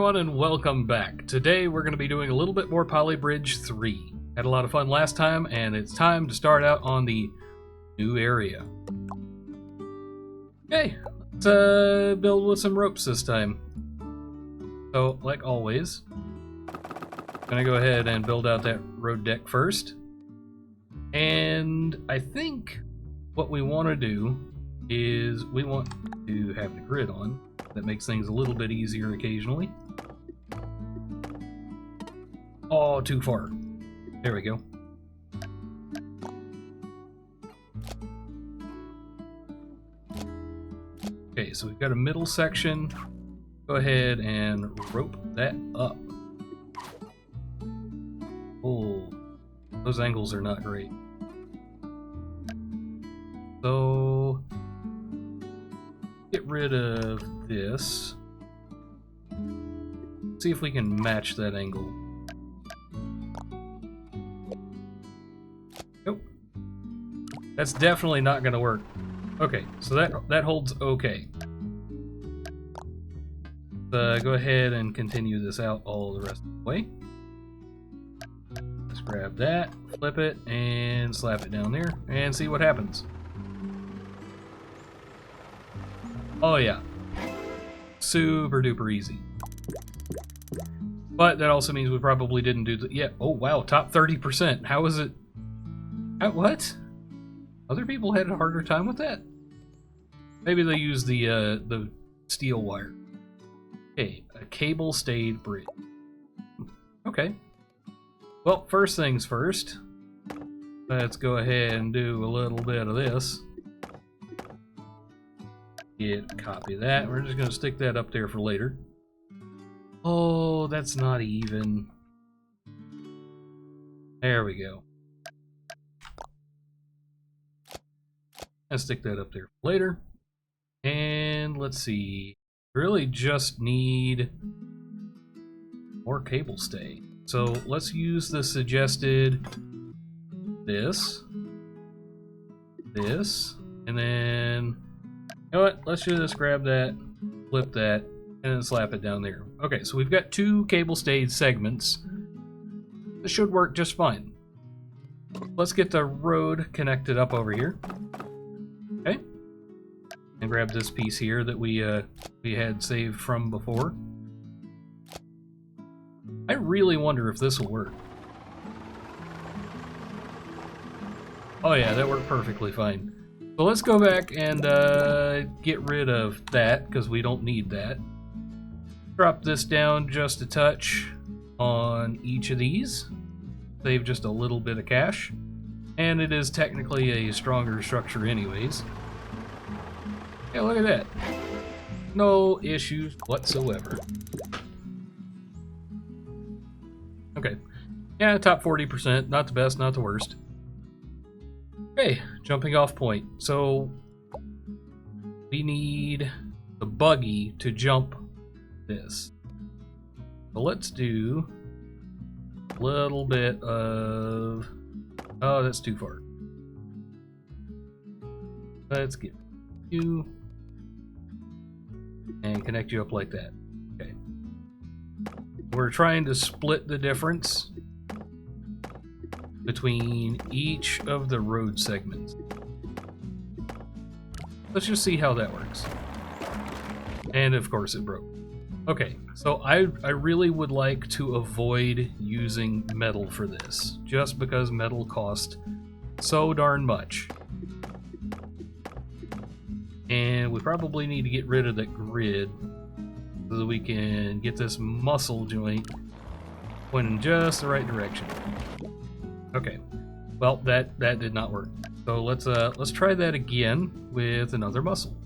everyone, and welcome back. Today we're going to be doing a little bit more Poly Bridge 3. Had a lot of fun last time, and it's time to start out on the new area. Okay, let's build with some ropes this time. So, like always, I'm going to go ahead and build out that road deck first. And I think what we want to do is we want to have the grid on. That makes things a little bit easier occasionally. Oh, too far. There we go. Okay, so we've got a middle section. Go ahead and rope that up. Oh, those angles are not great. So, get rid of this. See if we can match that angle. Nope. That's definitely not going to work. Okay, so that holds okay. Go ahead and continue this out all the rest of the way. Let's grab that, flip it, and slap it down there, and see what happens. Oh yeah, super duper easy. But that also means we probably didn't do the, yeah, oh wow, top 30%. How is it, what? Other people had a harder time with that? Maybe they used the steel wire. Okay, a cable stayed bridge. Okay. Well, first things first, let's go ahead and do a little bit of this. Copy that. We're just going to stick that up there for later. Oh, that's not even. There we go. I'll stick that up there for later. And let's see. Really just need more cable stay. So let's use the suggested this, and then you know what? Let's just grab that, flip that, and then slap it down there. Okay, so we've got two cable stayed segments. This should work just fine. Let's get the road connected up over here. Okay. And grab this piece here that we had saved from before. I really wonder if this will work. Oh yeah, that worked perfectly fine. So let's go back and get rid of that, because we don't need that. Drop this down just a touch on each of these. Save just a little bit of cash. And it is technically a stronger structure anyways. Yeah, look at that. No issues whatsoever. Okay. Yeah, top 40%. Not the best, not the worst. Okay, jumping off point. So we need the buggy to jump this. So let's do a little bit of... Oh, that's too far. Let's get you and connect you up like that. Okay. We're trying to split the difference between each of the road segments. Let's just see how that works. And of course it broke. Okay, so I really would like to avoid using metal for this, just because metal costs so darn much. And we probably need to get rid of that grid so that we can get this muscle joint pointing in just the right direction. Okay, well that did not work. So let's try that again with another muscle.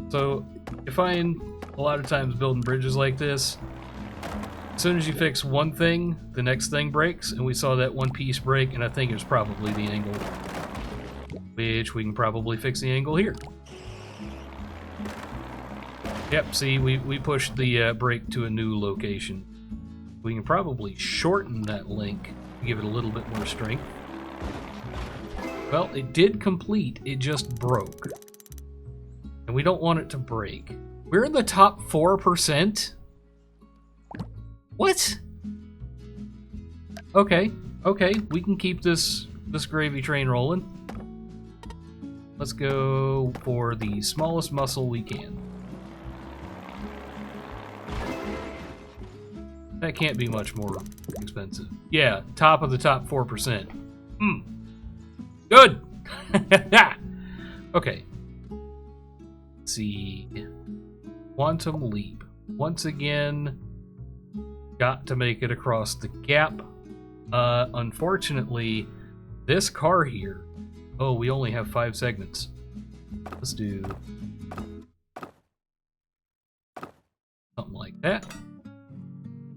So you find a lot of times building bridges like this, as soon as you fix one thing, the next thing breaks, and we saw that one piece break, and I think it's probably the angle, which we can probably fix the angle here. Yep, see, we pushed the break to a new location. We can probably shorten that link to give it a little bit more strength. Well, it did complete, it just broke. And we don't want it to break. We're in the top 4%? What? Okay, okay, we can keep this gravy train rolling. Let's go for the smallest muscle we can. That can't be much more expensive. Yeah, top of the top 4%. Good! Okay. Let's see. Quantum leap. Once again, got to make it across the gap. Unfortunately, this car here... Oh, we only have 5 segments. Let's do... something like that.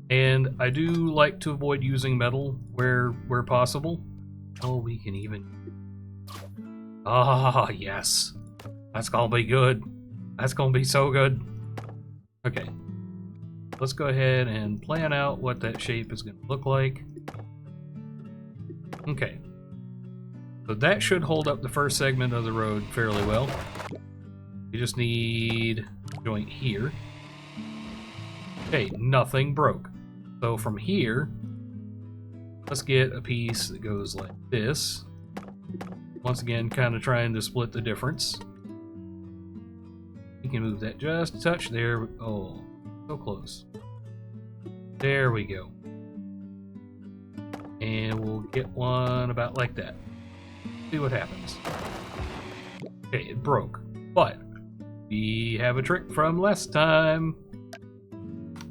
And I do like to avoid using metal where possible. Oh, we can even... Ah, yes. That's gonna be good. That's gonna be so good. Okay. Let's go ahead and plan out what that shape is gonna look like. Okay. So that should hold up the first segment of the road fairly well. We just need a joint here. Okay, nothing broke. So from here, let's get a piece that goes like this. Once again, kind of trying to split the difference. We can move that just a touch there. Oh, so close. There we go. And we'll get one about like that. See what happens. Okay, it broke. But we have a trick from last time.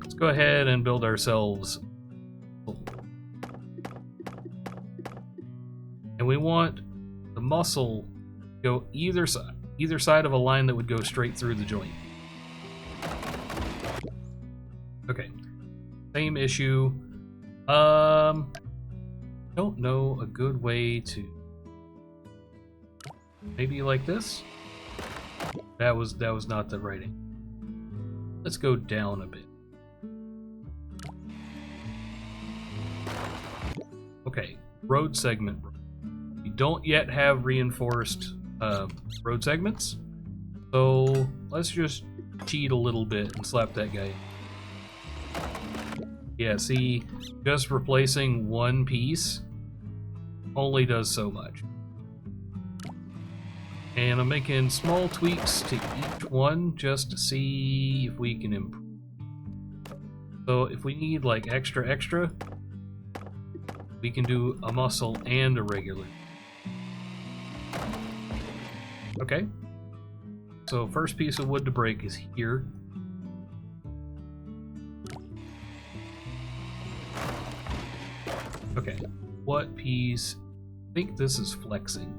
Let's go ahead and build ourselves. And we want the muscle to go either side of a line that would go straight through the joint. Okay. Same issue. Don't know a good way to... Maybe like this? That was not the writing. Let's go down a bit. Okay, road segment. We don't yet have reinforced road segments, so let's just cheat a little bit and slap that guy. Yeah, see, just replacing one piece only does so much. And I'm making small tweaks to each one just to see if we can improve. So if we need like extra, we can do a muscle and a regular. Okay. So first piece of wood to break is here. Okay. What piece? I think this is flexing.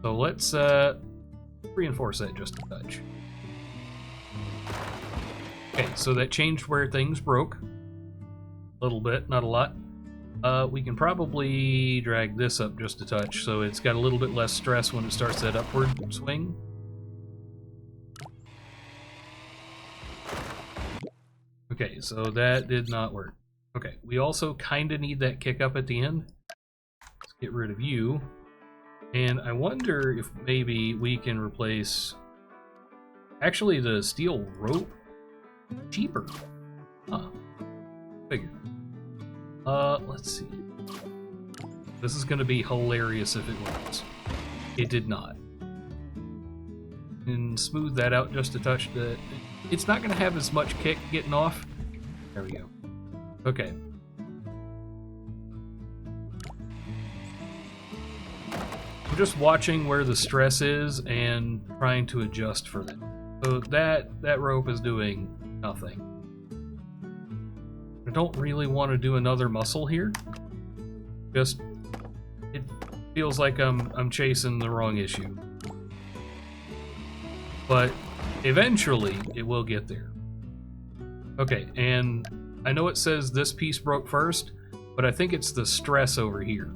So let's reinforce that just a touch. Okay, so that changed where things broke. A little bit, not a lot. We can probably drag this up just a touch, so it's got a little bit less stress when it starts that upward swing. Okay, so that did not work. Okay, we also kind of need that kick up at the end. Let's get rid of you. And I wonder if maybe we can replace... Actually, the steel rope? Cheaper. Huh. Figure. Let's see. This is going to be hilarious if it works. It did not. And smooth that out just a touch. It's not going to have as much kick getting off. There we go. Okay. I'm just watching where the stress is and trying to adjust for that. So that rope is doing nothing. I don't really want to do another muscle here. Just it feels like I'm chasing the wrong issue. But eventually it will get there. Okay, and I know it says this piece broke first, but I think it's the stress over here.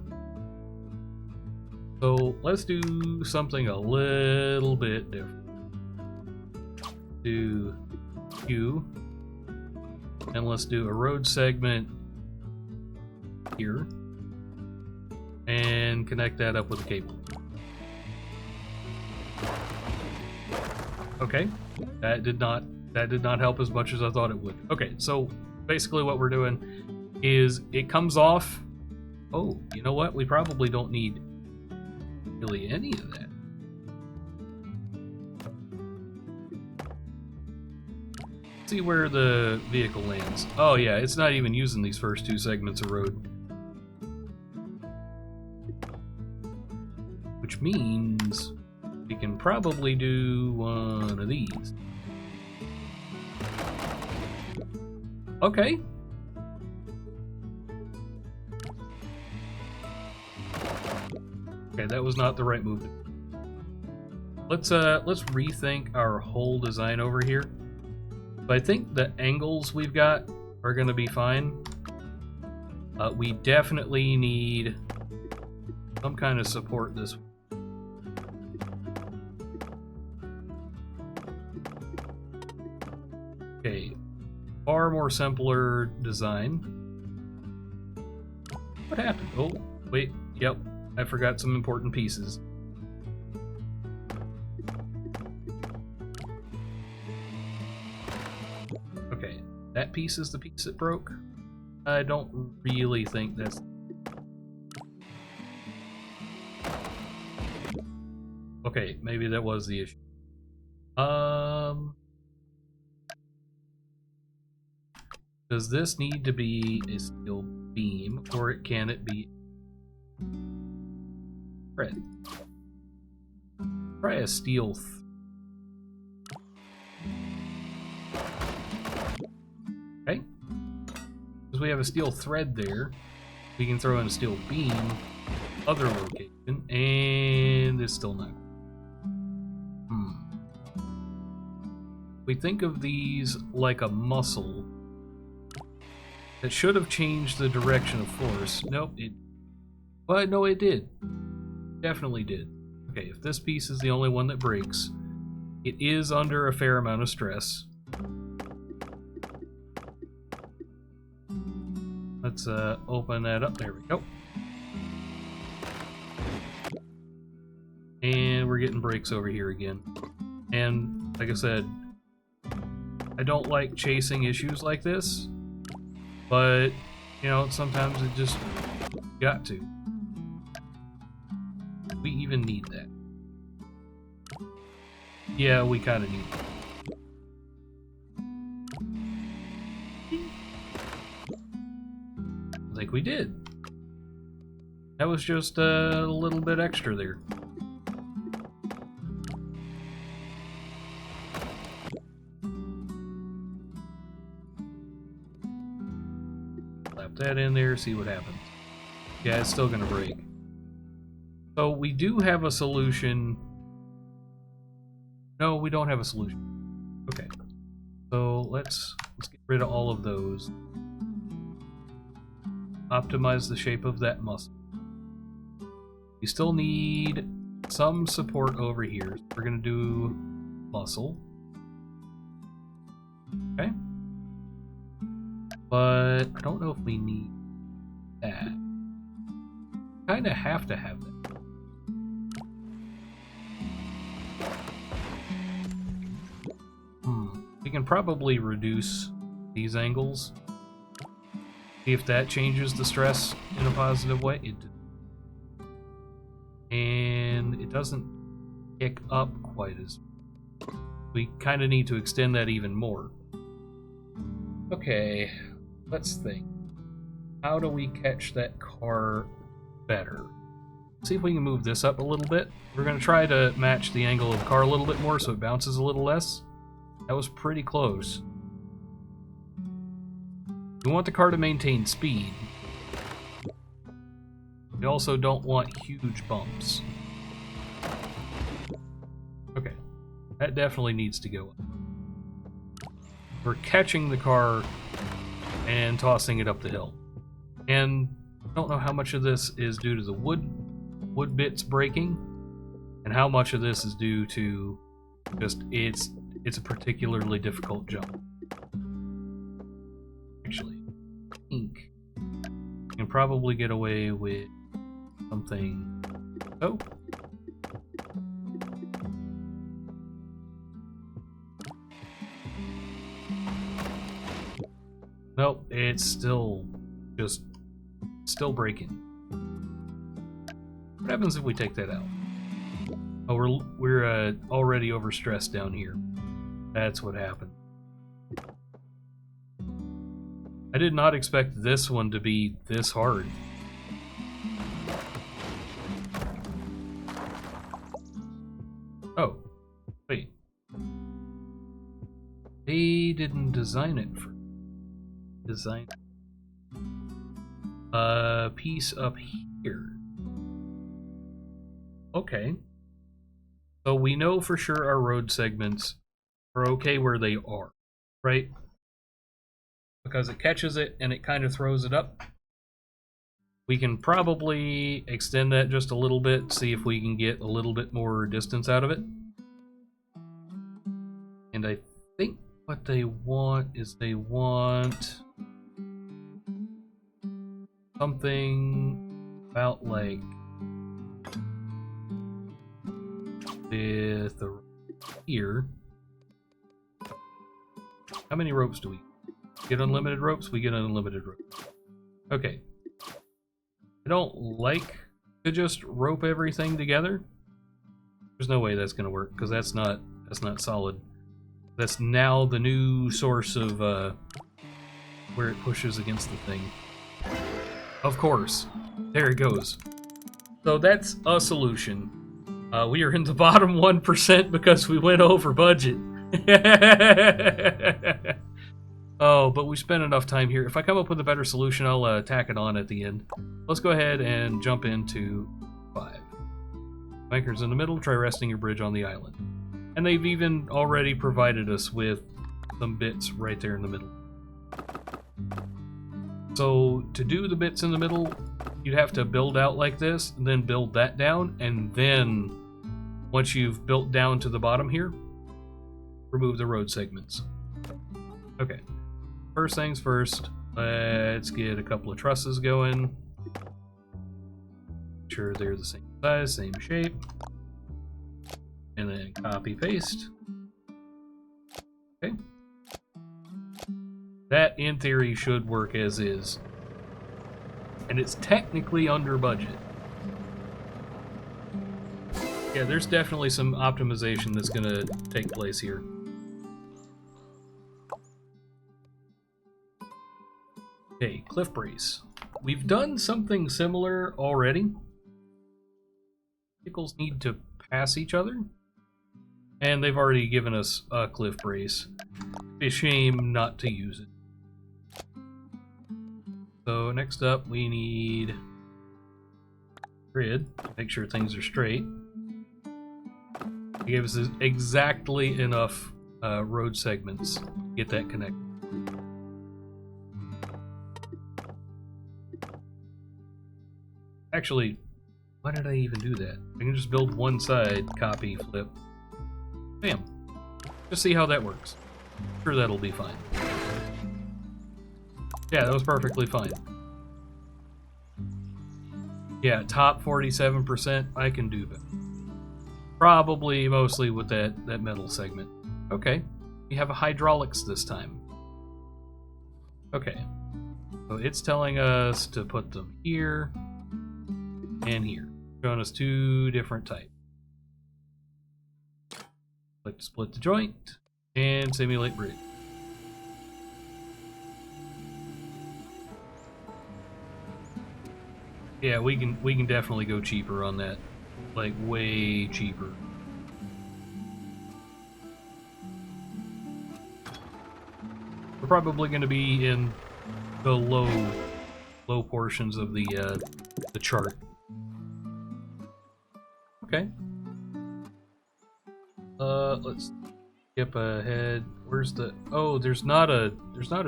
So let's do something a little bit different. Do Q, and let's do a road segment here, and connect that up with a cable. Okay, that did not help as much as I thought it would. Okay, so basically what we're doing is it comes off. Oh, you know what? We probably don't need really any of that. Let's see where the vehicle lands. Oh yeah, it's not even using these first two segments of road. Which means we can probably do one of these. Okay. Okay, that was not the right move. Let's rethink our whole design over here. But I think the angles we've got are going to be fine. We definitely need some kind of support this way. Okay, far more simpler design. What happened? Oh, wait, yep, I forgot some important pieces. Okay, that piece is the piece that broke. I don't really think that's... Okay, maybe that was the issue. Does this need to be a steel beam, or can it be thread? Try a steel okay. Because we have a steel thread there, we can throw in a steel beam, other location, and it's still not. We think of these like a muscle that should have changed the direction of force. Nope, but no, it did. Definitely did. Okay, if this piece is the only one that breaks, it is under a fair amount of stress. Let's open that up. There we go. And we're getting breaks over here again. And like I said, I don't like chasing issues like this, but you know, sometimes it just got to. We even need that. Yeah, we kind of need that. I think we did. That was just a little bit extra there. Slap that in there, see what happens. Yeah, it's still gonna break. So we do have a solution. No, we don't have a solution. Okay. So let's get rid of all of those. Optimize the shape of that muscle. We still need some support over here. So we're gonna do muscle. Okay. But I don't know if we need that. Kinda have to have that. We can probably reduce these angles. See if that changes the stress in a positive way. It did. And it doesn't kick up quite as... We kind of need to extend that even more. Okay, let's think. How do we catch that car better? See if we can move this up a little bit. We're going to try to match the angle of the car a little bit more so it bounces a little less. That was pretty close. We want the car to maintain speed. We also don't want huge bumps. Okay, that definitely needs to go up. We're catching the car and tossing it up the hill. And I don't know how much of this is due to the wood bits breaking, and how much of this is due to just it's a particularly difficult jump. Actually, I think you can probably get away with something. Oh. Nope, it's still breaking. What happens if we take that out? Oh, we're already overstressed down here. That's what happened. I did not expect this one to be this hard. Oh, wait. They didn't design it for design. Piece up here. Okay. So we know for sure our road segments are okay where they are, right? Because it catches it and it kind of throws it up. We can probably extend that just a little bit, see if we can get a little bit more distance out of it. And I think what they want is they want something about like with the here. How many ropes do we get? Unlimited ropes? We get unlimited ropes. Okay. I don't like to just rope everything together. There's no way that's gonna work because that's not solid. That's now the new source of where it pushes against the thing. Of course. There it goes. So that's a solution. We are in the bottom 1% because we went over budget. Oh, but we spent enough time here. If I come up with a better solution, I'll tack it on at the end. Let's go ahead and jump into 5. Anchors in the middle, try resting your bridge on the island. And they've even already provided us with some bits right there in the middle. So to do the bits in the middle, you'd have to build out like this, and then build that down, and then once you've built down to the bottom here, remove the road segments. Okay, first things first, let's get a couple of trusses going. Make sure they're the same size, same shape. And then copy paste. Okay. That, in theory, should work as is. And it's technically under budget. Yeah, there's definitely some optimization that's going to take place here. Okay, cliff brace. We've done something similar already. Vehicles need to pass each other. And they've already given us a cliff brace. It'd be a shame not to use it. So next up we need grid to make sure things are straight. It gave us exactly enough road segments to get that connected. Actually, why did I even do that? I can just build one side, copy, flip. Bam. Just see how that works. I'm sure that'll be fine. Yeah, that was perfectly fine. Yeah, top 47%, I can do that. Probably mostly with that metal segment. Okay, we have a hydraulics this time. Okay, so it's telling us to put them here and here. Showing us 2 different types. Click to split the joint and simulate bridge. Yeah, we can definitely go cheaper on that. Like way cheaper. We're probably going to be in the low portions of the chart. Okay. Let's skip ahead. Where's the? Oh, there's not a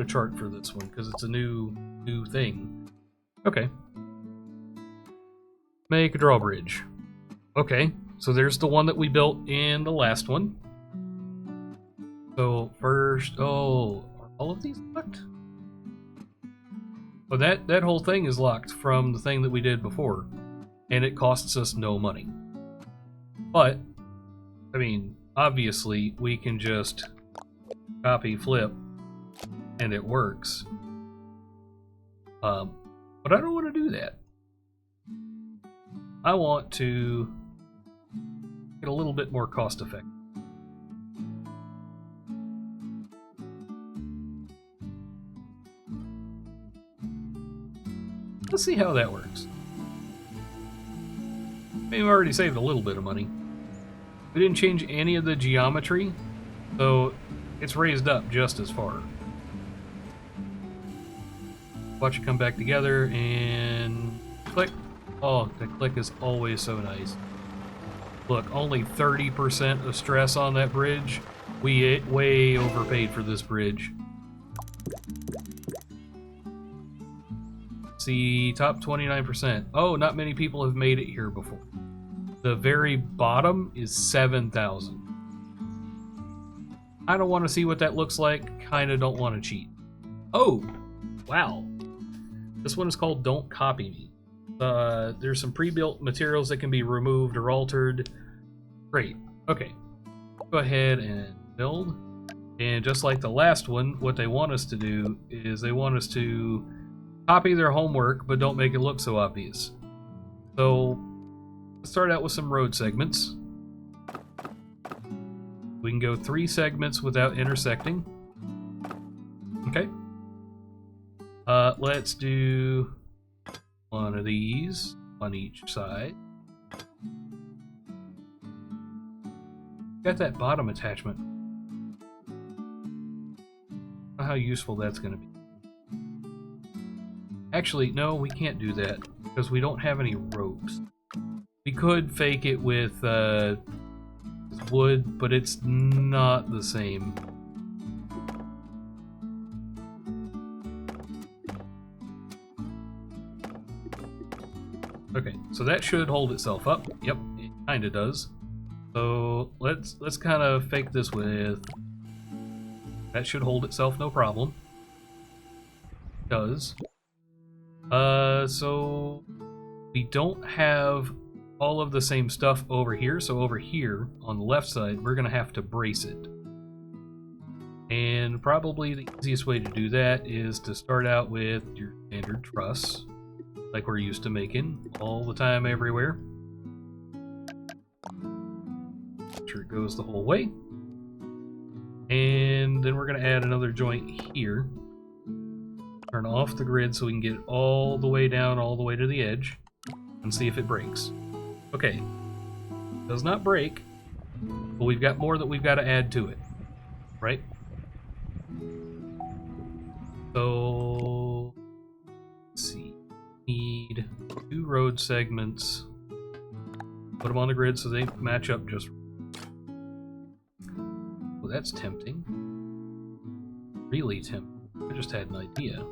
chart for this one because it's a new thing. Okay. Make a drawbridge. Okay, so there's the one that we built in the last one. So first, oh, are all of these locked? Well, that whole thing is locked from the thing that we did before, and it costs us no money. But, I mean, obviously we can just copy flip, and it works. But I don't want to do that. I want to get a little bit more cost effective. Let's see how that works. We've already saved a little bit of money. We didn't change any of the geometry, so it's raised up just as far. Watch it come back together and click. Oh, the click is always so nice. Look, only 30% of stress on that bridge. We way overpaid for this bridge. See, top 29%. Oh, not many people have made it here before. The very bottom is 7,000. I don't want to see what that looks like. Kinda don't want to cheat. Oh, wow. This one is called Don't Copy Me. There's some pre-built materials that can be removed or altered. Great. Okay. Go ahead and build. And just like the last one, what they want us to do is they want us to copy their homework, but don't make it look so obvious. So, let's start out with some road segments. We can go 3 segments without intersecting. Okay. Let's do one of these on each side. Got that bottom attachment. I don't know how useful that's going to be. Actually, no, we can't do that because we don't have any ropes. We could fake it with wood, but it's not the same. Okay, so that should hold itself up. Yep, it kind of does. So let's kind of fake this with. That should hold itself, no problem. It does. So we don't have all of the same stuff over here. So over here on the left side, we're gonna have to brace it. And probably the easiest way to do that is to start out with your standard truss, like we're used to making all the time everywhere. Make sure it goes the whole way. And then we're gonna add another joint here. Turn off the grid so we can get it all the way down, all the way to the edge, and see if it breaks. Okay, does not break, but we've got more that we've got to add to it, right? So, let's see, need 2 road segments, put them on the grid so they match up just. Well, that's tempting. Really tempting. I just had an idea.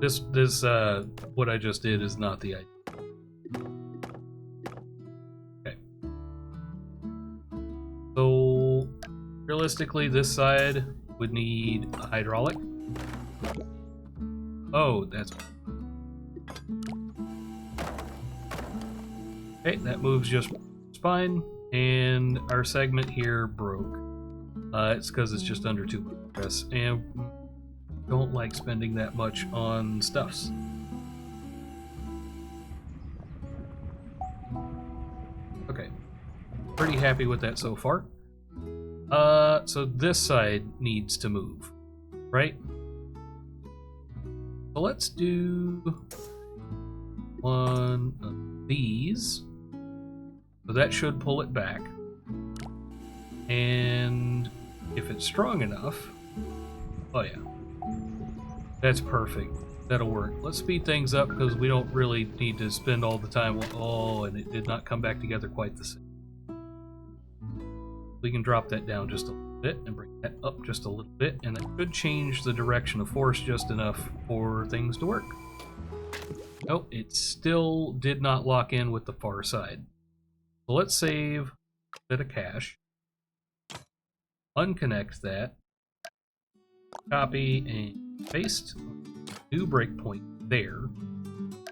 This what I just did is not the idea. Okay. So, realistically, this side would need a hydraulic. Oh, that's... Okay, that moves just fine, and our segment here broke. It's because it's just under 2 press, and don't like spending that much on stuffs. Okay, pretty happy with that so far. So this side needs to move, right? So let's do one of these. So that should pull it back. And if it's strong enough, oh yeah. That's perfect. That'll work. Let's speed things up because we don't really need to spend all the time. Oh, and it did not come back together quite the same. We can drop that down just a little bit and bring that up just a little bit, and that should change the direction of force just enough for things to work. Nope, it still did not lock in with the far side. So let's save a bit of cash. Unconnect that. Copy and paste. New breakpoint there,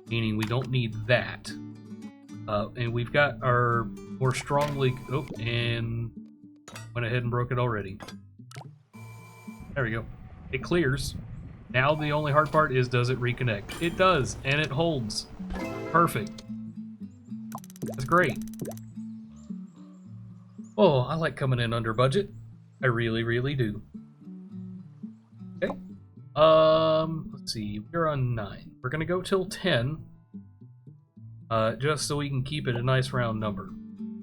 meaning we don't need that. And we've got our more strongly... Oh, and went ahead and broke it already. There we go. It clears. Now the only hard part is, does it reconnect? It does, and it holds. Perfect. That's great. Oh, I like coming in under budget. I really, really do. Okay. Let's see. We're on 9. We're gonna go till 10. Just so we can keep it a nice round number.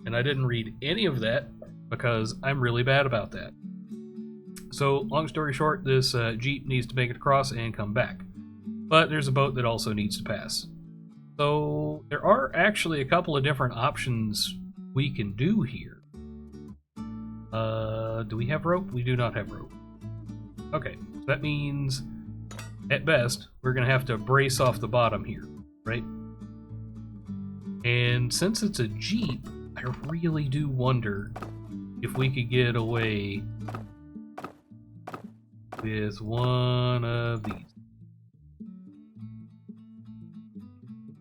And I didn't read any of that because I'm really bad about that. So, long story short, this Jeep needs to make it across and come back. But there's a boat that also needs to pass. So, there are actually a couple of different options we can do here. Do we have rope? We do not have rope. Okay, that means, at best, we're going to have to brace off the bottom here, right? And since it's a Jeep, I really do wonder if we could get away with one of these.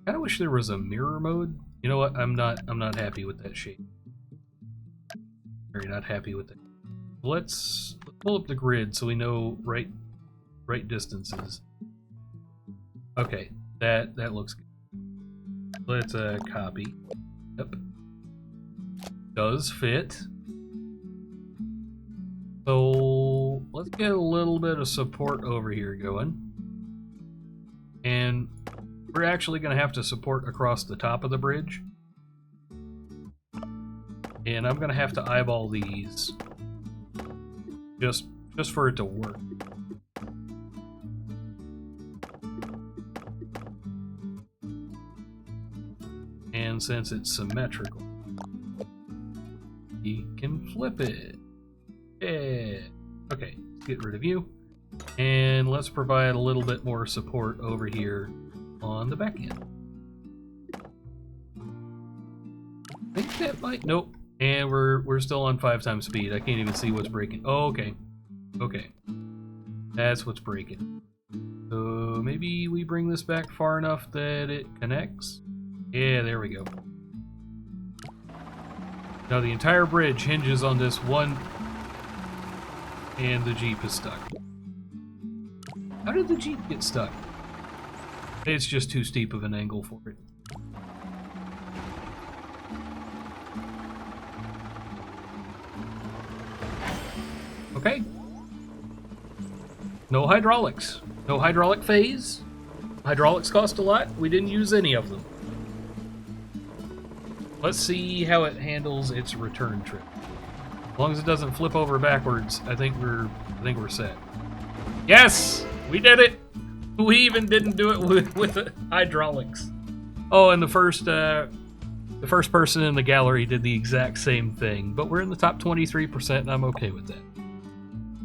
Kinda wish there was a mirror mode. You know what? I'm not happy with that shape. Very not happy with it. Let's pull up the grid so we know right distances. Okay, that looks good. Let's copy. Yep. Does fit. So let's get a little bit of support over here going. And we're actually going to have to support across the top of the bridge. And I'm going to have to eyeball these just for it to work. And since it's symmetrical, you can flip it. Yeah. Okay, let's get rid of you. And let's provide a little bit more support over here on the back end. I think that might... Nope. And we're still on 5 times speed. I can't even see what's breaking. Oh, okay. Okay. That's what's breaking. So maybe we bring this back far enough that it connects. Yeah, there we go. Now the entire bridge hinges on this one, and the Jeep is stuck. How did the Jeep get stuck? It's just too steep of an angle for it. Okay. No hydraulics. No hydraulic phase. Hydraulics cost a lot. We didn't use any of them. Let's see how it handles its return trip. As long as it doesn't flip over backwards, I think we're set. Yes! We did it! We even didn't do it with the hydraulics. Oh, and the first person in the gallery did the exact same thing, but we're in the top 23% and I'm okay with that.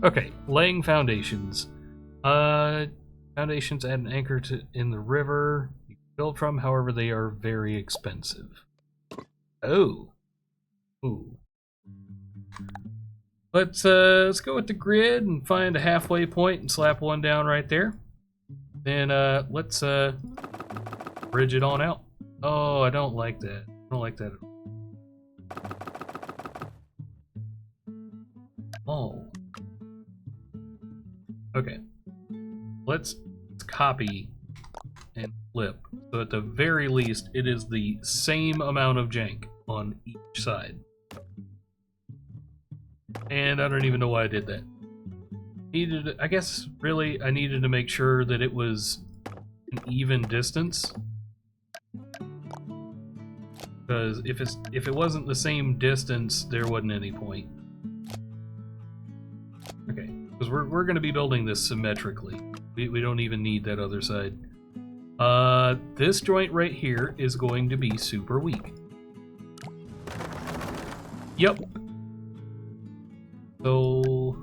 Okay, laying foundations. Foundations add an anchor in the river you can build from, however they are very expensive. Oh. Ooh. Let's go with the grid and find a halfway point and slap one down right there. Then let's bridge it on out. Oh, I don't like that. I don't like that at all. Oh. Okay. Let's copy and flip. So at the very least, it is the same amount of jank on each side. And I don't even know why I did that. I guess, really, I needed to make sure that it was an even distance. Because if it wasn't the same distance, there wasn't any point. Okay, because we're going to be building this symmetrically. We don't even need that other side. This joint right here is going to be super weak. Yep. So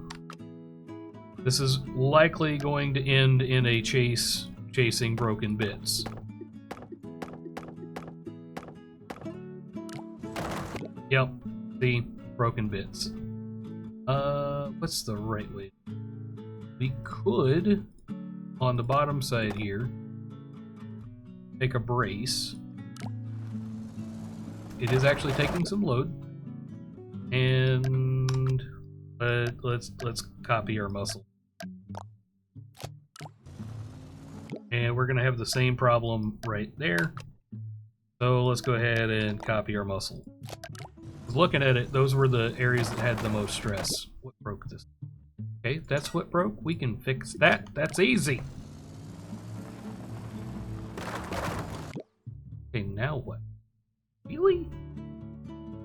this is likely going to end in a chasing broken bits. Yep, see, broken bits. What's the right way? We could, on the bottom side here, take a brace. It is actually taking some load. And let's copy our muscle. And we're going to have the same problem right there. So let's go ahead and copy our muscle. Looking at it, those were the areas that had the most stress. What broke this? Okay, that's what broke. We can fix that. That's easy. Okay, now what? Really?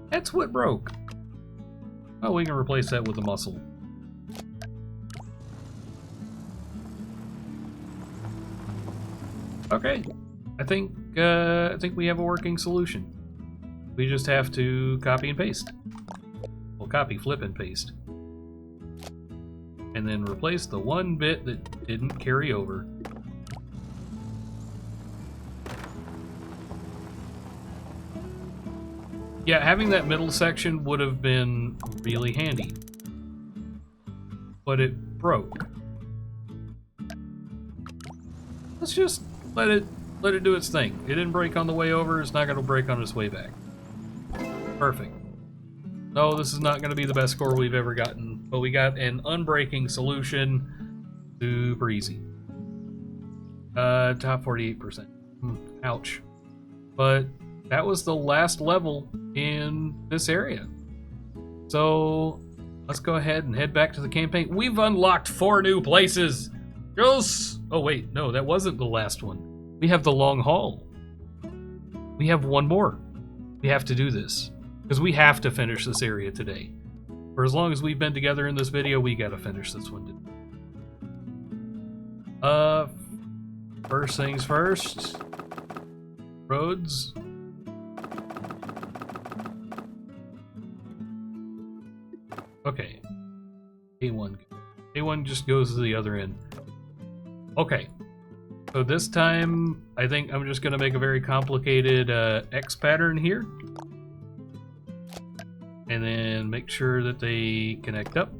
That's what broke. Oh, we can replace that with a muscle. Okay, I think we have a working solution. We just have to copy and paste. Well, copy, flip, and paste. And then replace the one bit that didn't carry over. Yeah, having that middle section would have been really handy. But it broke. Let's just let it do its thing. It didn't break on the way over, it's not going to break on its way back. Perfect. No, this is not going to be the best score we've ever gotten, but we got an unbreaking solution. Super easy. Top 48%. Ouch. But that was the last level in this area. So let's go ahead and head back to the campaign. We've unlocked 4 new places. Yes! Oh wait, no, that wasn't the last one. We have the long haul. We have one more. We have to do this. Because we have to finish this area today. For as long as we've been together in this video, we gotta finish this one today. First things first. Roads. Okay. A1. A1 just goes to the other end. Okay. So this time, I think I'm just gonna make a very complicated X pattern here. And then make sure that they connect up.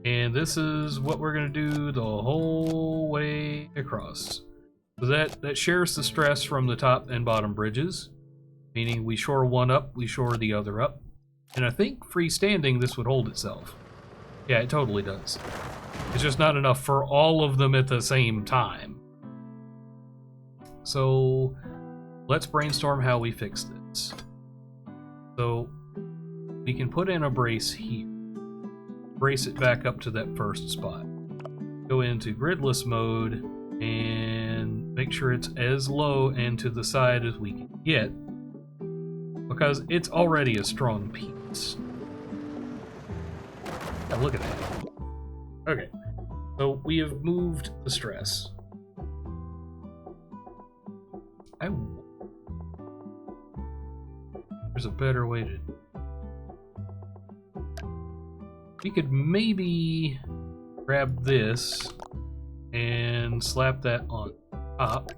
And this is what we're going to do the whole way across. So that shares the stress from the top and bottom bridges. Meaning we shore one up, we shore the other up. And I think freestanding this would hold itself. Yeah, it totally does. It's just not enough for all of them at the same time. So let's brainstorm how we fix this. So we can put in a brace here. Brace it back up to that first spot. Go into gridless mode and make sure it's as low and to the side as we can get, because it's already a strong piece. Yeah, look at that. Okay, so we have moved the stress. There's a better way to... We could maybe grab this and slap that on top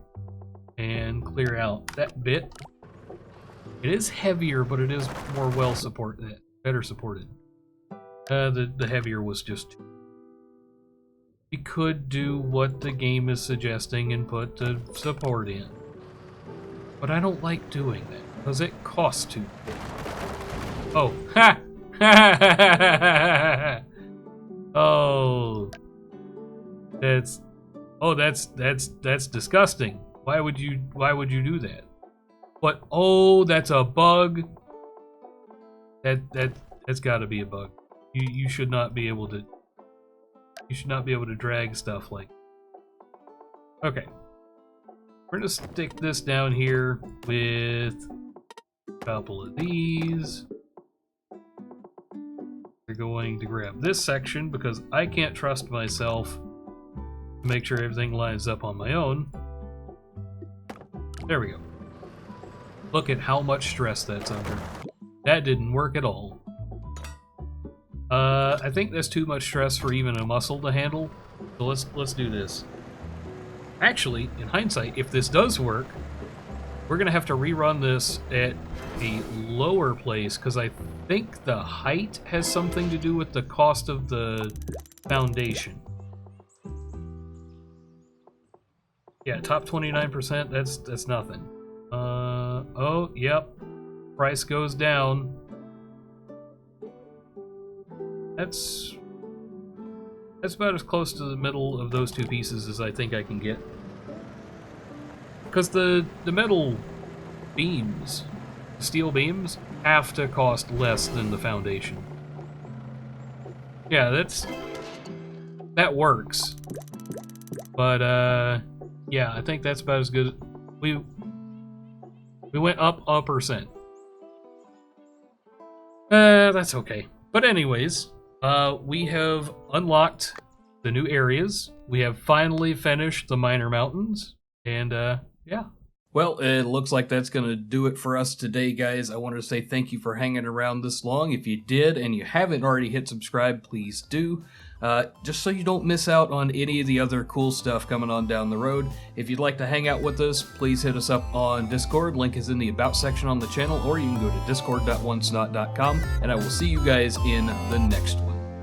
and clear out that bit. It is heavier, but it is more well supported, better supported. The heavier was just... We could do what the game is suggesting and put the support in. But I don't like doing that. Because it costs too. Oh, ha! Oh, that's disgusting. Why would you do that? But oh, that's a bug. That's got to be a bug. You should not be able to. You should not be able to drag stuff like. Okay, we're gonna stick this down here with a couple of these. We're going to grab this section because I can't trust myself to make sure everything lines up on my own. There we go. Look at how much stress that's under. That didn't work at all. I think that's too much stress for even a muscle to handle. So let's do this. Actually, in hindsight, if this does work, we're gonna have to rerun this at a lower place because I think the height has something to do with the cost of the foundation. Yeah, top 29%, that's nothing. Oh, yep. Price goes down. That's That's about as close to the middle of those two pieces as I think I can get. Because the metal beams, steel beams, have to cost less than the foundation. Yeah, that works. But yeah, I think that's about as good. We went up a percent. That's okay. But anyways, we have unlocked the new areas. We have finally finished the minor mountains, and yeah. Well, it looks like that's going to do it for us today, guys. I wanted to say thank you for hanging around this long. If you did and you haven't already hit subscribe, please do. Just so you don't miss out on any of the other cool stuff coming on down the road. If you'd like to hang out with us, please hit us up on Discord. Link is in the About section on the channel, or you can go to discord.wonsnot.com, and I will see you guys in the next one.